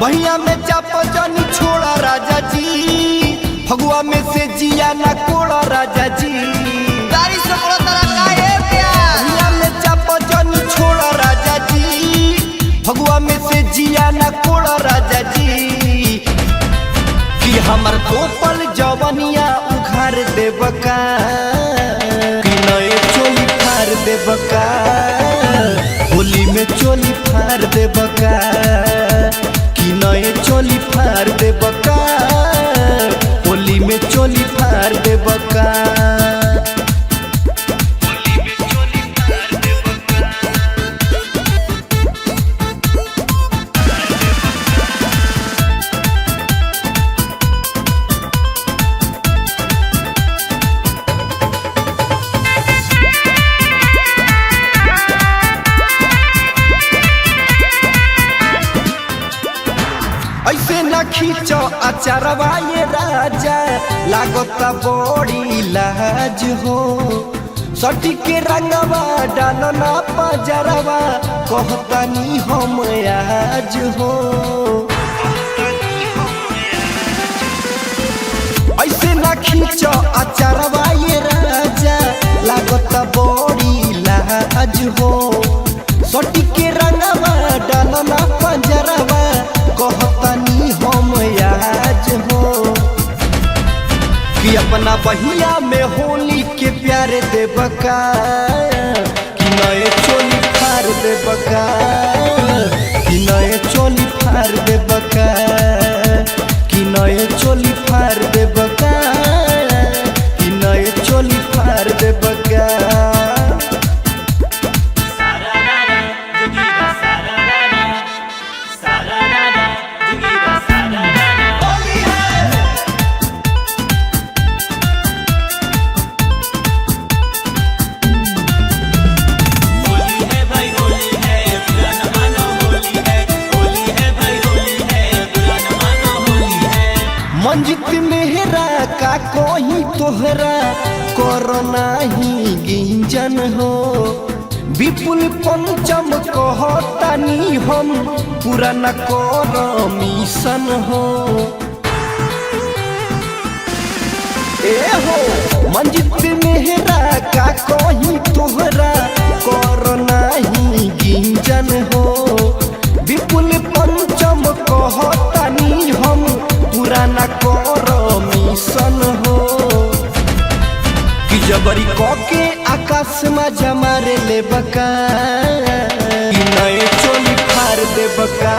भैया में चापा जानी छोड़ा राजा जी, फगुआ में से जिया ना कोड़ा राजा जी। गाड़ी से बड़ा तरह का है प्यार। भैया में चापा जानी छोड़ा राजा जी, फगुआ में से जिया ना कोड़ा राजा जी। कि हमर तोपल जवनिया उखाड़ देबका, कि नए चोली फाड़ देबका, होली में चोली फाड़ देबका, कि नए चोली फाड़ देबका, होली में चोली फाड़ देबका। ऐसे न खींचो अचारवा ये राजा, लागता बड़ी लाज हो। सटी के रंगवा डालना पजरवा, कहतनी हम आज हो। ऐसे न खींचो अचारवा ये राजा, लागता बड़ी लाज हो। सटी के रंगवा डालना पजरवा, कहतनी हम आज हो। कि अपना बहिया में होली के प्यारे देबका, कि नए चोली फाड़ देबका, कि नए चोली फाड़ देबका, कि नए चोली फाड़ देबका, कि नए चोली फाड़ देबका। मंजित मेहरा का कोई तोहरा कोरोना ही गिंजन हो। विपुल पंचम कहतानी हम पूरा न करो मिशन हो। ए हो मंजित मेहरा का कोई तोहरा कोरोना ही गिंजन हो। विपुल पंचम कहतानी हम पूरा न करो मिशन हो। कि जबरी के आकाश में जमारे ले बका, कि नए चोली फाड़ दे बका।